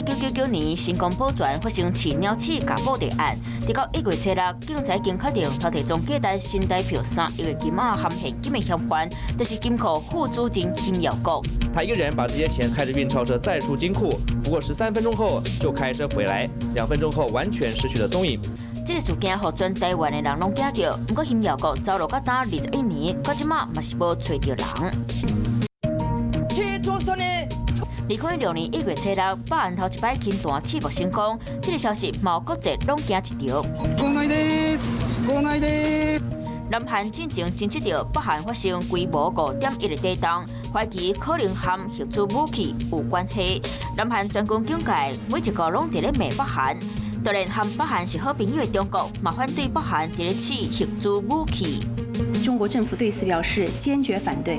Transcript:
1999年新光宝泉发生饲鸟鼠假报地案，直到1月7日，警察已经确定偷摕中价值新台票3亿的金额含现金的嫌犯，就是金库副主任金耀国。他一个人把这些钱开着运钞车再出金库，不过13分钟后就开车回来，2分钟后完全失去了踪影。 这个事件让全台湾的人拢惊到，不过金耀国走路到打21年，到即马嘛是无找到人。2006年1月7日，北韩头一摆轻弹试爆成功，这个消息毛国际拢惊一条。南韩进前侦测到北韩发生规模5.1的地动，怀疑可能和核子武器有关系。南韩专军警戒，每一个拢伫咧骂北韩。当然，和北韩是好朋友的中国，嘛反对北韩伫咧试核子武器。中国政府对此表示坚决反对。